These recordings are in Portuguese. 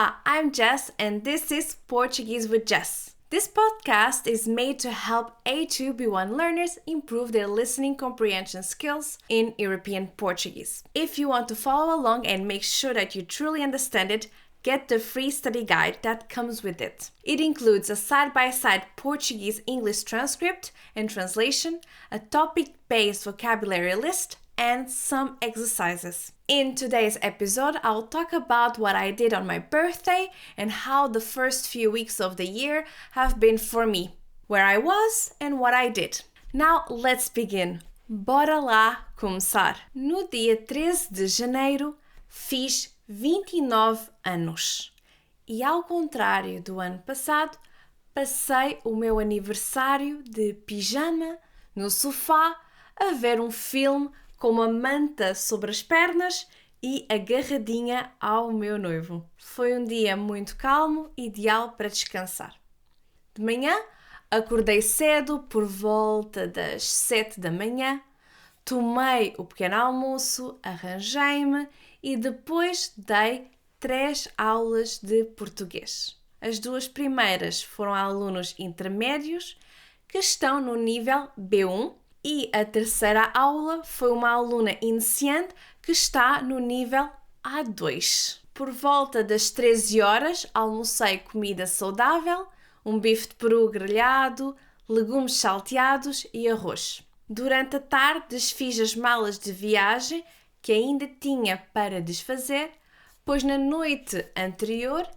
Olá, I'm Jess and this is Portuguese with Jess. This podcast is made to help A2 B1 learners improve their listening comprehension skills in European Portuguese. If you want to follow along and make sure that you truly understand it, get the free study guide that comes with it. It includes a side-by-side Portuguese-English transcript and translation, a topic-based vocabulary list, and some exercises. In today's episode, I'll talk about what I did on my birthday and how the first few weeks of the year have been for me, where I was and what I did. Now let's begin. Bora lá começar. No dia 13 de janeiro, fiz 29 anos. E ao contrário do ano passado, passei o meu aniversário de pijama no sofá a ver um filme com uma manta sobre as pernas e agarradinha ao meu noivo. Foi um dia muito calmo, ideal para descansar. De manhã, acordei cedo, por volta das 7 da manhã, tomei o pequeno almoço, arranjei-me e depois dei 3 aulas de português. As 2 primeiras foram a alunos intermédios que estão no nível B1 e a terceira aula foi uma aluna iniciante que está no nível A2. Por volta das 13 horas, almocei comida saudável, um bife de peru grelhado, legumes salteados e arroz. Durante a tarde, desfiz as malas de viagem que ainda tinha para desfazer, pois na noite anterior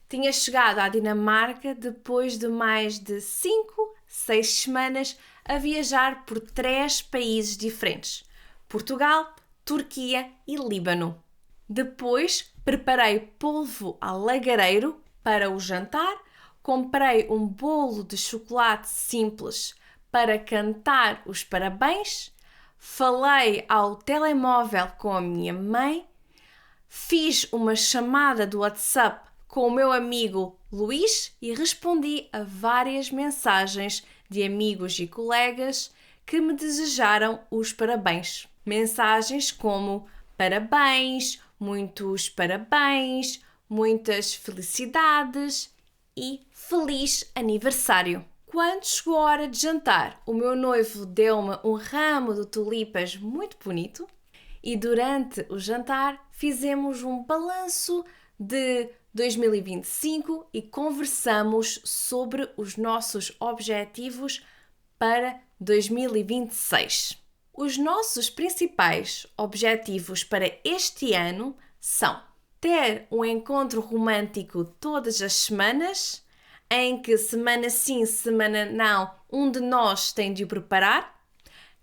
tinha chegado à Dinamarca depois de mais de 6 semanas a viajar por 3 países diferentes: Portugal, Turquia e Líbano. Depois preparei polvo ao lagareiro para o jantar, comprei um bolo de chocolate simples para cantar os parabéns, falei ao telemóvel com a minha mãe, fiz uma chamada do WhatsApp com o meu amigo Luís e respondi a várias mensagens de amigos e colegas que me desejaram os parabéns. Mensagens como parabéns, muitos parabéns, muitas felicidades e feliz aniversário. Quando chegou a hora de jantar, o meu noivo deu-me um ramo de tulipas muito bonito e durante o jantar fizemos um balanço de 2025 e conversamos sobre os nossos objetivos para 2026. Os nossos principais objetivos para este ano são ter um encontro romântico todas as semanas, em que semana sim, semana não, um de nós tem de o preparar,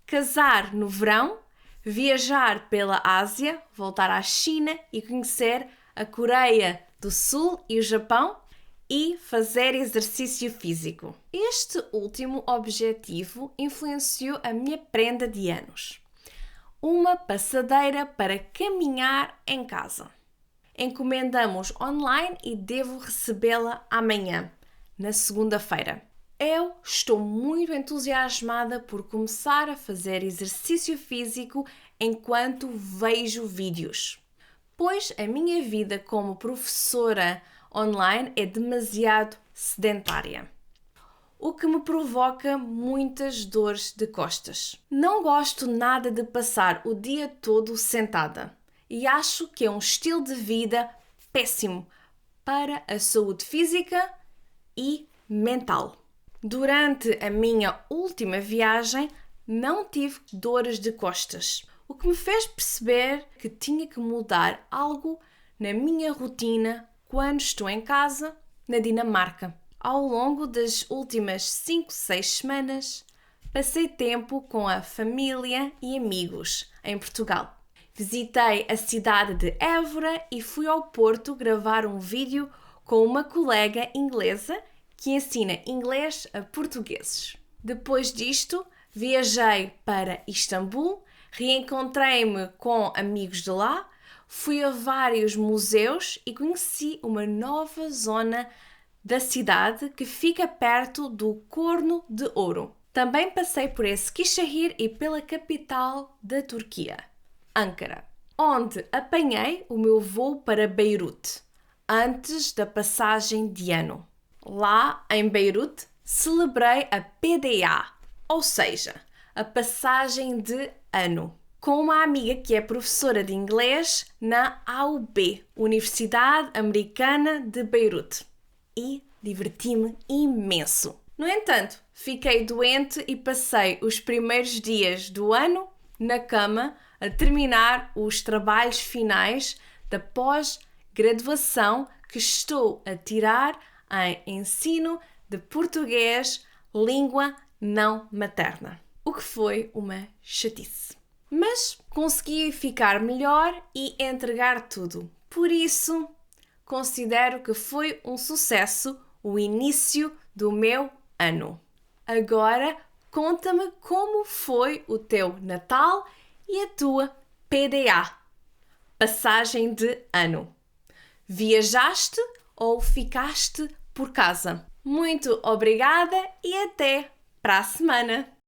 casar no verão, viajar pela Ásia, voltar à China e conhecer a Coreia do Sul e o Japão e fazer exercício físico. Este último objetivo influenciou a minha prenda de anos. Uma passadeira para caminhar em casa. Encomendamos online e devo recebê-la amanhã, na segunda-feira. Eu estou muito entusiasmada por começar a fazer exercício físico enquanto vejo vídeos, pois a minha vida como professora online é demasiado sedentária, o que me provoca muitas dores de costas. Não gosto nada de passar o dia todo sentada e acho que é um estilo de vida péssimo para a saúde física e mental. Durante a minha última viagem, não tive dores de costas, o que me fez perceber que tinha que mudar algo na minha rotina quando estou em casa, na Dinamarca. Ao longo das últimas 6 semanas, passei tempo com a família e amigos em Portugal. Visitei a cidade de Évora e fui ao Porto gravar um vídeo com uma colega inglesa que ensina inglês a portugueses. Depois disto, viajei para Istambul, reencontrei-me com amigos de lá, fui a vários museus e conheci uma nova zona da cidade que fica perto do Corno de Ouro. Também passei por Eskişehir e pela capital da Turquia, Ankara, onde apanhei o meu voo para Beirute, antes da passagem de ano. Lá em Beirute, celebrei a PDA, ou seja, a passagem de ano, com uma amiga que é professora de inglês na AUB, Universidade Americana de Beirute. E diverti-me imenso. No entanto, fiquei doente e passei os primeiros dias do ano na cama a terminar os trabalhos finais da pós-graduação que estou a tirar em ensino de português, língua não materna. O que foi uma chatice. Mas consegui ficar melhor e entregar tudo. Por isso, considero que foi um sucesso o início do meu ano. Agora, conta-me como foi o teu Natal e a tua PDA, passagem de ano. Viajaste ou ficaste por casa? Muito obrigada e até para a semana!